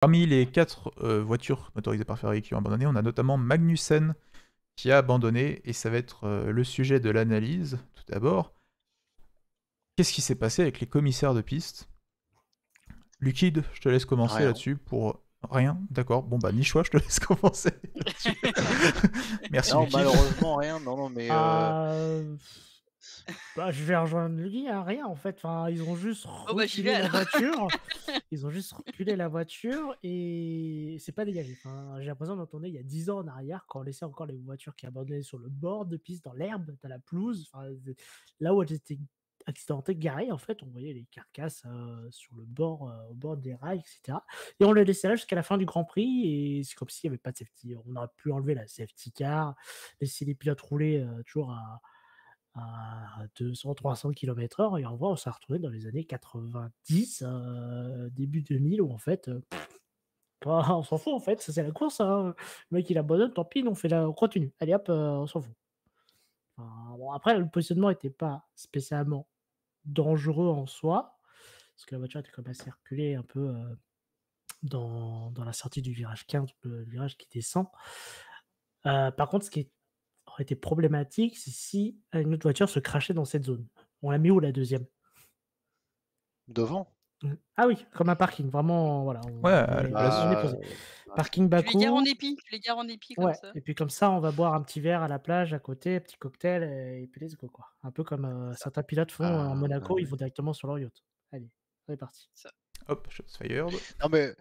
Parmi les 4 voitures motorisées par Ferrari qui ont abandonné, on a notamment Magnussen qui a abandonné, et ça va être le sujet de l'analyse. Tout d'abord, qu'est-ce qui s'est passé avec les commissaires de piste? Liquide, je te laisse commencer Rien. là-dessus pour rien. D'accord, bon bah Nichois, je te laisse commencer là-dessus. Merci Non, Liquide. malheureusement, rien. Non, non, mais Ah, bah, je vais rejoindre lui, hein, rien en fait. Enfin, ils ont juste Bon bah j'y vais reculé la alors. voiture. Ils ont juste reculé la voiture et c'est pas dégagé. Enfin, j'ai l'impression d'entendre il y a 10 ans en arrière, quand on laissait encore les voitures qui abandonnaient sur le bord de piste, dans l'herbe, dans la pelouse. Enfin, là où elles étaient accidentées, garées, en fait, on voyait les carcasses sur le bord, au bord des rails, etc. Et on les laissait là jusqu'à la fin du Grand Prix. Et c'est comme s'il n'y avait pas de safety. On aurait pu enlever la safety car, laisser les pilotes rouler toujours à 200-300 km/h, et en vrai, on s'est retrouvé dans les années 90, début 2000, où en fait, bah, on s'en fout en fait, ça c'est la course, hein. Le mec il abandonne, tant pis, nous on continue. Allez hop, on s'en fout. Enfin, bon, après le positionnement était pas spécialement dangereux en soi, parce que la voiture était quand même assez reculée un peu, dans la sortie du virage 15, le virage qui descend. Par contre, ce qui aurait été problématique, c'est si une autre voiture se crashait dans cette zone. On l'a mis où la deuxième? devant. Ah oui, comme un parking, vraiment, voilà, Ouais, on est posé. Parking Tu les gares en Bakou, épi comme ouais, ça. et puis comme ça, on va boire un petit verre à la plage à côté, petit cocktail, et puis let's go, quoi. Un peu comme, certains pilotes font en Monaco, ils vont directement sur leur yacht. Allez, on est parti. Ça. Hop, shots fired. Non, mais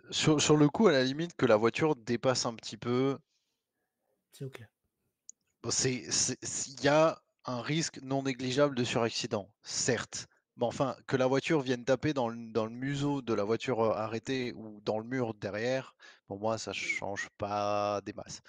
sur le coup, à la limite, que la voiture dépasse un petit peu, C'est OK. bon, il y a un risque non négligeable de suraccident, certes. Mais enfin, que la voiture vienne taper dans le museau de la voiture arrêtée ou dans le mur derrière, pour moi, ça change pas des masses.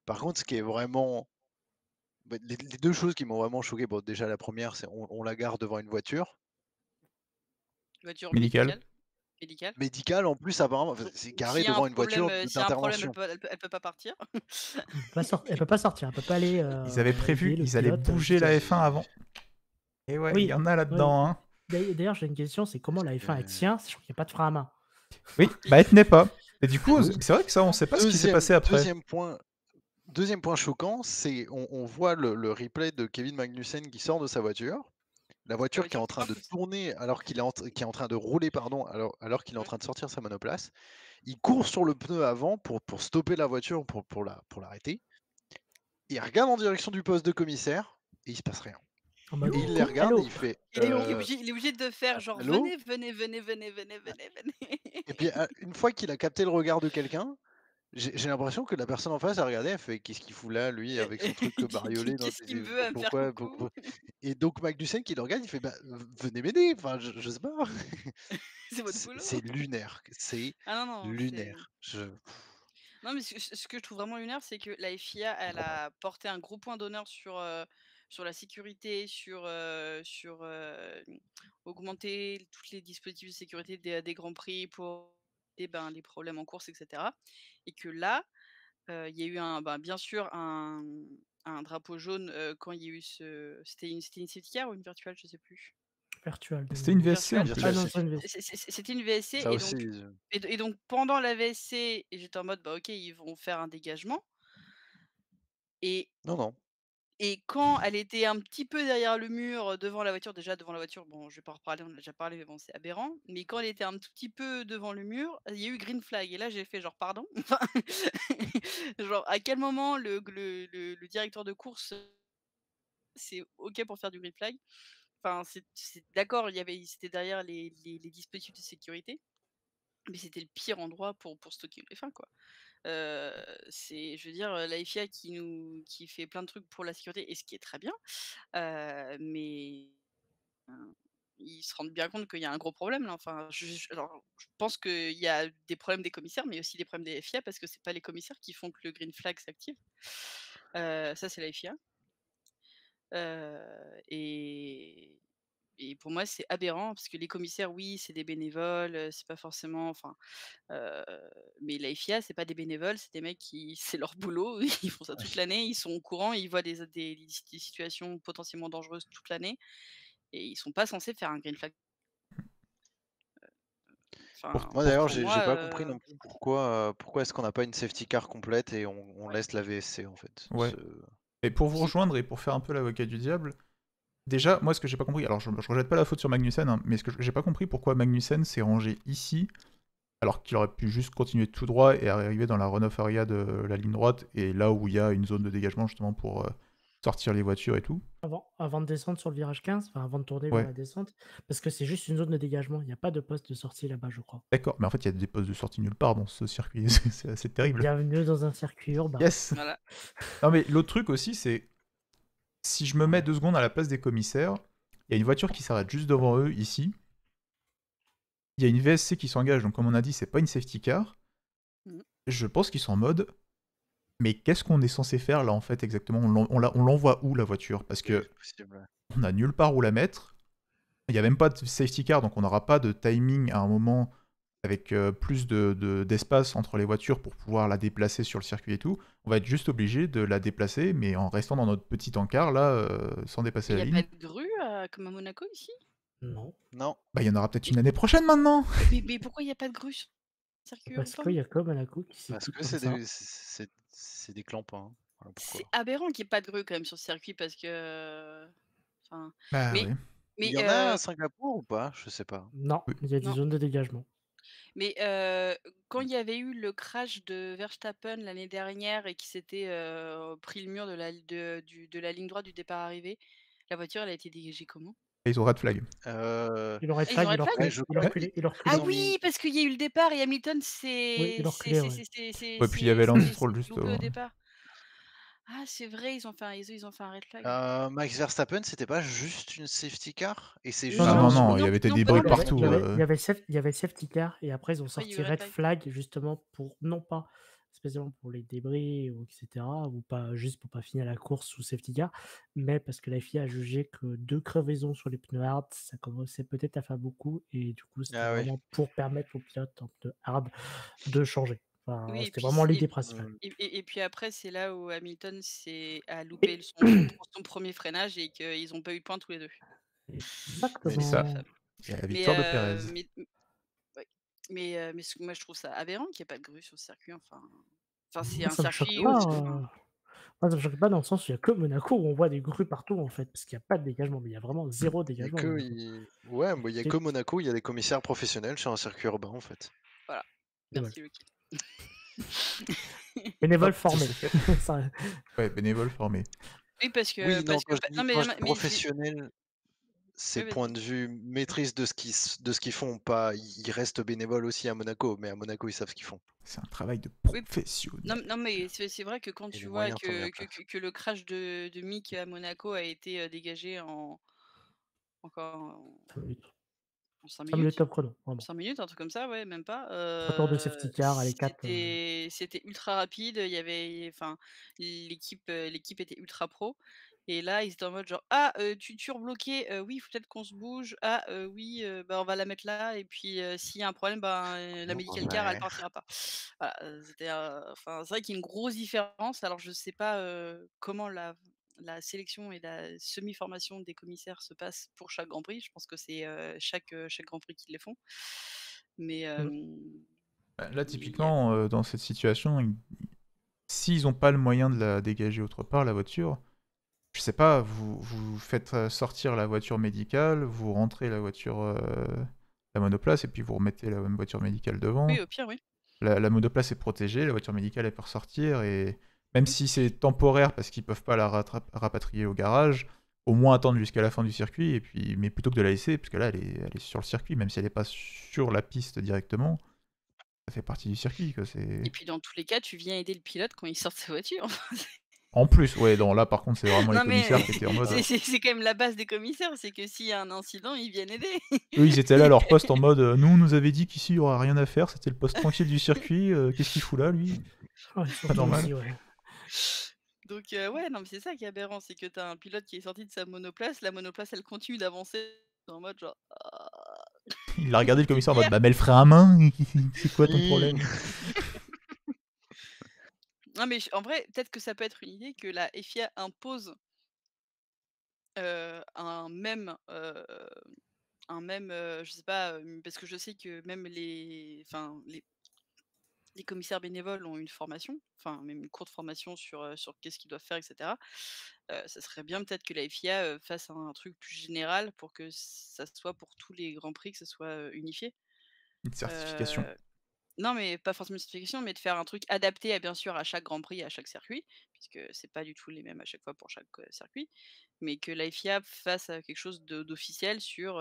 Par contre, ce qui est vraiment. Bah, les deux choses qui m'ont vraiment choqué, bon, déjà, la première, c'est on la gare devant une voiture. Voiture Médical. médicale. Médicale, en plus, apparemment, enfin, Donc c'est garé s'il y a un devant une problème, voiture elle d'intervention. peut elle peut pas partir. Elle peut pas sortir, elle peut pas aller, Ils avaient prévu, aider le ils allaient pilote, bouger jusqu'à la F1 avant. Et ouais, il y oui, en a oui. là-dedans, hein. D'ailleurs, j'ai une question, c'est comment la F1 elle Heu, tient, sachant qu'il y a pas de frein à main? Oui, bah elle tenait pas. Et du coup, oui. c'est vrai que ça, on sait pas ce qui s'est Deuxième passé après. deuxième point deuxième point choquant, c'est on voit le replay de Kevin Magnussen qui sort de sa voiture. La La voiture qui est voiture en qui train de part. tourner alors qu'il est qui est en train de rouler, pardon, alors qu'il est en Mmh. train de sortir sa monoplace. Il court sur le pneu avant pour stopper la voiture, pour l'arrêter. Il regarde en direction du poste de commissaire et il se passe rien. En You mode: Et il les «Cou regarde et hello, il fait, hello!» Il est obligé de faire genre: «Allô?» venez». Et puis, une fois qu'il a capté le regard de quelqu'un, j'ai l'impression que la personne en face a regardé, elle fait: «Qu'est-ce qu'il fout là, lui, avec son truc, bariolé dans Qu'est-ce ses qu'il me veut à me faire pourquoi coucou? et donc Magnussen qui le regarde, il fait: «Bah, venez m'aider, enfin, je sais pas». C'est votre boulot. C'est lunaire, c'est Ah non, non, c'est lunaire. non, mais ce que je trouve vraiment lunaire, c'est que la FIA, elle a porté un gros point d'honneur sur la sécurité, augmenter tous les dispositifs de sécurité des grands prix pour éviter, ben, les problèmes en course et cetera, et que là, il y a eu bien sûr un drapeau jaune, quand il y a eu c'était une safety car ou une virtuelle? Je sais plus. Virtual de C'était une mémoire. VSC en Virtuelle. Ah Virtual non, plus. c'est pas Safety une Car. VSC. C'était une VSC, Ça et aussi, donc pendant la VSC, j'étais en mode: «Bah, OK, ils vont faire un dégagement», et non, non. quand elle était un petit peu derrière le mur, devant la voiture, déjà devant la voiture, bon, je vais pas en reparler, on en a déjà parlé, mais bon, c'est aberrant. Mais quand elle était un tout petit peu devant le mur, il y a eu green flag, et là, j'ai fait genre: «Pardon?» Enfin, genre à quel moment le directeur de course, c'est OK pour faire du green flag? Enfin, c'est d'accord, c'était derrière les dispositifs de sécurité, mais c'était le pire endroit pour stocker les fins, quoi. Heu, je veux dire, la FIA qui fait plein de trucs pour la sécurité, et ce qui est très bien, mais ils se rendent bien compte qu'il y a un gros problème là. Enfin, alors, je pense qu'il y a des problèmes des commissaires, mais aussi des problèmes des FIA, parce que c'est pas les commissaires qui font que le green flag s'active. Ça, c'est la FIA. Et pour moi, c'est aberrant, parce que les commissaires, oui, c'est des bénévoles, c'est pas forcément, enfin, Heu, mais la FIA, c'est pas des bénévoles, c'est des mecs qui c'est leur boulot, ils font ça toute l'année, ils sont au courant, ils voient des situations potentiellement dangereuses toute l'année, et ils sont pas censés faire un green flag. Enfin, Moi d'ailleurs, pour j'ai moi, pas compris non plus pourquoi est-ce qu'on n'a pas une safety car complète et on laisse la VSC en fait. Ouais. Et pour vous rejoindre et pour faire un peu l'avocat du diable, déjà, moi ce que j'ai pas compris, alors je rejette pas la faute sur Magnussen, hein, mais ce que j'ai pas compris pourquoi Magnussen s'est rangé ici, alors qu'il aurait pu juste continuer tout droit et arriver dans la run-off area de la ligne droite, et là où il y a une zone de dégagement justement pour sortir les voitures et tout. Avant de descendre sur le virage 15, enfin avant de tourner vers Ouais. la descente, parce que c'est juste une zone de dégagement, il n'y a pas de poste de sortie là-bas, je crois. D'accord, mais en fait il y a des postes de sortie nulle part dans ce circuit, c'est assez terrible. Bienvenue dans un circuit urbain. Yes. voilà. Non mais l'autre truc aussi c'est, si je me mets 2 secondes à la place des commissaires, il y a une voiture qui s'arrête juste devant eux ici. Il y a une VSC qui s'engage, donc comme on a dit, c'est pas une safety car. Mhm. Je pense qu'ils sont en mode, mais qu'est-ce qu'on est censé faire là en fait exactement? On l'envoie où la voiture? Parce que on a nulle part où la mettre. Il n'y a même pas de safety car, donc on n'aura pas de timing à un moment avec plus d'espace entre les voitures pour pouvoir la déplacer sur le circuit et tout. On va être juste obligé de la déplacer, mais en restant dans notre petit encart là, sans dépasser Il la n'y a ligne. pas de grue comme à Monaco ici? Non, Non. Bah il y en aura peut-être une année prochaine maintenant. Mais pourquoi il n'y a pas de grue sur le circuit parce urbain? qu'il y a comme Monaco qui Parce s'équipe que comme ça. c'est des clampins. Voilà C'est pourquoi. aberrant qu'il n'y ait pas de grue quand même sur le circuit parce que. Enfin, Bah mais oui. Il mais y en a à Singapour ou pas? Je sais pas. Non, Oui. il y a des non. zones de dégagement. Mais quand il y avait eu le crash de Verstappen l'année dernière et qui s'était pris le mur de la ligne droite du départ-arrivée, la voiture elle a été dégagée comment? Et ils ont red flag. Ils l'ont red Ah, ils ont flag, red flag? il a reculé, il a Ah reculé. oui, parce qu'il y a eu le départ et Hamilton Oui, il a reculé, ouais. Ouais, puis il y avait Lance Stroll s'est juste loupé au départ. Ah, c'est vrai, ils ont fait un red flag. Max Verstappen, c'était pas juste une safety car? Et c'est Non, Ah justement non, non, non, il y avait des non, débris Il y avait, partout. il y avait il y avait safety car et après ils ont Après, il y a eu sorti red red flag justement pour, non pas spécialement pour les débris ou etc. ou pas juste pour pas finir la course sous safety car, mais parce que la FIA a jugé que 2 crevaisons sur les pneus hard, ça commençait peut-être à faire beaucoup et du coup c'était Ah oui. vraiment pour permettre aux pilotes en pneus hard de changer. Enfin, Oui, et c'était puis vraiment l'idée et principale. et puis après, c'est là où Hamilton a loupé Et son 1er freinage et qu'ils ont pas eu de points tous les 2. C'est ça. exactement. Et la Mais victoire de Perez. ouais, moi je trouve ça aberrant qu'il y ait pas de grue sur le circuit, enfin c'est Moi un ça me choque circuit pas, où moi ça me choque pas dans le sens où il y a que Monaco où on voit des grues partout en fait, parce qu'il y a pas de dégagement, mais il y a vraiment Mmh. zéro Il y a dégagement à que Monaco. ouais, il y a C'est que Monaco, il y a des commissaires professionnels sur un circuit urbain en fait. voilà. Bénévole. Merci Lucky. Bénévole Hop, formé. ça c'est fait. Ça Ouais, bénévole formé. Oui, parce que Oui, non, parce que non mais quand je non dis mais professionnel, c'est oui, point vas-y. de vue maîtrise de ce qu'ils font, pas ils restent bénévoles aussi à Monaco, mais à Monaco, ils savent ce qu'ils font. C'est un travail de Oui, professionnel. non mais c'est vrai que quand Et tu les vois moyens sont mis en place. que le crash de Mick à Monaco a été, dégagé en encore 5 minutes. en 5 5 minutes minutes? top chrono, vraiment. 5 minutes, un truc comme ça, ouais, même pas. 3 tours de safety car, allez 4. C'était ultra rapide, il y avait enfin, l'équipe était ultra pro et là, ils étaient en mode genre: «Ah, tu rebloqué, oui, il faut peut-être qu'on se bouge. Ah, oui, bah, on va la mettre là et puis, s'il y a un problème, ben, la medical car, elle Ouais. partira pas». Voilà, c'était, enfin, c'est vrai qu'il y a une grosse différence. Alors je sais pas, comment la sélection et la semi-formation des commissaires se passe pour chaque Grand Prix. Je pense que c'est, chaque Grand Prix qu'ils les font. Mais, Bah, là, mais il y a typiquement, dans cette situation, s'ils n'ont pas le moyen de la dégager autre part, la voiture, je sais pas, vous faites sortir la voiture médicale, vous rentrez la voiture, la monoplace, et puis vous remettez la même voiture médicale devant. oui, au pire, oui. La monoplace est protégée, la voiture médicale elle peut ressortir, et même si c'est temporaire parce qu'ils peuvent pas la rapatrier au garage, au moins attendre jusqu'à la fin du circuit, et puis, mais plutôt que de la laisser, parce que là elle est sur le circuit, même si elle n'est pas sur la piste directement, ça fait partie du circuit, quoi. Et puis dans tous les cas, tu viens aider le pilote quand il sort de sa voiture. En plus, ouais, non, là par contre c'est vraiment les Non mais commissaires qui étaient en mode. c'est quand même la base des commissaires, c'est que s'il y a un incident, ils viennent aider. Eux ils étaient là à leur poste en mode nous on nous avait dit qu'ici il y aura rien à faire, c'était le poste tranquille du circuit, qu'est-ce qu'il fout là lui? Ouais, Pas surtout normal. aussi, ouais. Donc ouais, non mais c'est ça qui est aberrant, c'est que tu as un pilote qui est sorti de sa monoplace, la monoplace elle continue d'avancer en mode genre: «Ah, Il a regardé le c'est commissaire en mode clair». bah mets le frein à main, c'est quoi ton Mmh. problème? Non mais en vrai, peut-être que ça peut être une idée que la FIA impose, un même, même, je sais pas, parce que je sais que même les commissaires bénévoles ont une formation, enfin même une courte formation sur qu'est-ce qu'ils doivent faire, et cetera. Ça serait bien peut-être que la FIA, fasse un truc plus général pour que ça soit pour tous les grands prix, que ça soit, unifié. Une certification. Non, mais pas forcément une certification, mais de faire un truc adapté à bien sûr à chaque grand prix, à chaque circuit, puisque c'est pas du tout les mêmes à chaque fois pour chaque, circuit. Mais que la FIA fasse, quelque chose d'officiel sur,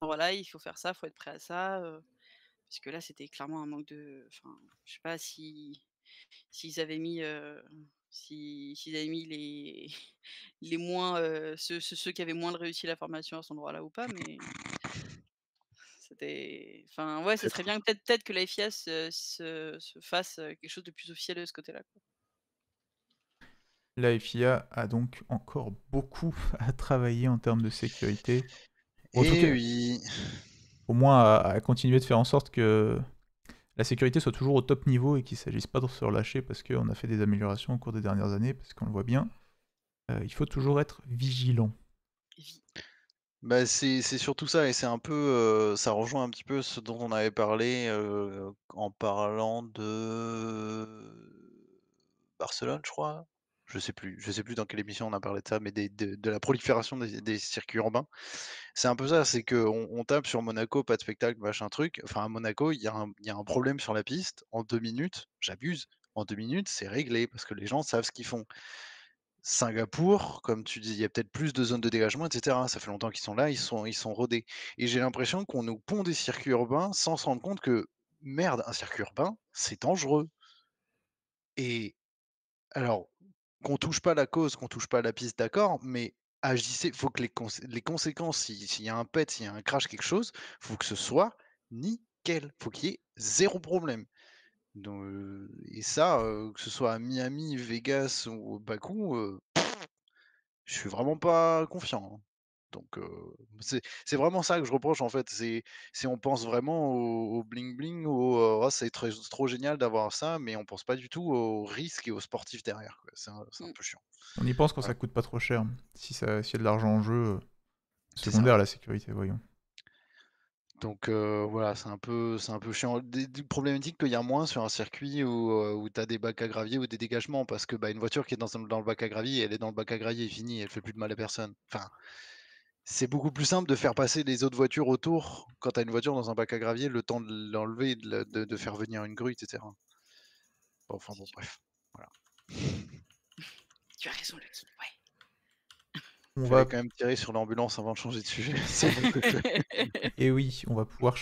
voilà, il faut faire ça, il faut être prêt à ça, puisque là, c'était clairement un manque de enfin, je sais pas s'ils avaient mis, s'ils avaient mis les moins, ceux qui avaient moins réussi la formation à cet endroit-là ou pas, mais enfin, ouais, ça serait bien peut-être que la FIA se fasse, quelque chose de plus officiel de ce côté-là, quoi. La FIA a donc encore beaucoup à travailler en termes de sécurité. En tout Et cas, oui. au moins à continuer de faire en sorte que la sécurité soit toujours au top niveau et qu'il ne s'agisse pas de se relâcher parce qu'on a fait des améliorations au cours des dernières années, parce qu'on le voit bien. Il faut toujours être vigilant. Bah, c'est surtout ça et c'est un peu, ça rejoint un petit peu ce dont on avait parlé, en parlant de Barcelone, je crois? Je sais plus dans quelle émission on a parlé de ça, mais de la prolifération des circuits urbains. C'est un peu ça, c'est qu'on on tape sur Monaco, pas de spectacle, machin truc. Enfin, à Monaco, il y a un problème sur la piste, en 2 minutes, j'abuse, en 2 minutes, c'est réglé parce que les gens savent ce qu'ils font. Singapour, comme tu dis, il y a peut-être plus de zones de dégagement, et cetera. Ça fait longtemps qu'ils sont là, ils sont rodés et j'ai l'impression qu'on nous pond des circuits urbains sans se rendre compte que, merde, un circuit urbain, c'est dangereux et alors, qu'on touche pas la cause, qu'on touche pas la piste, d'accord, mais agissez, faut que les conséquences, s'il y a un pet, s'il y a un crash, quelque chose, faut que ce soit nickel. Faut qu'il y ait 0 problème. Donc, et ça, que ce soit à Miami, Vegas ou Bakou, je suis vraiment pas confiant, hein. Donc, c'est vraiment ça que je reproche en fait, c'est on pense vraiment au bling bling, «Oh c'est trop génial d'avoir ça», mais on pense pas du tout aux risques et aux sportifs derrière, quoi. C'est un peu chiant. On y pense quand Voilà, ça coûte pas trop cher. S'il y a de l'argent en jeu, c'est ça. secondaire à la sécurité, voyons. Donc, voilà, c'est un peu chiant. Des problématiques qu'il y a moins sur un circuit où tu as des bacs à gravier ou des dégagements parce que, bah, une voiture qui est dans le bac à gravier, elle est dans le bac à gravier, fini, elle fait plus de mal à personne. Enfin, c'est beaucoup plus simple de faire passer les autres voitures autour quand tu as une voiture dans un bac à gravier, le temps de l'enlever, de faire venir une grue, et cetera. Bon, enfin bon, bref, voilà. Tu as raison, Lucky, ouais. On Fallait va... quand même tirer sur l'ambulance avant de changer de sujet. C'est mon côté. Et oui, on va pouvoir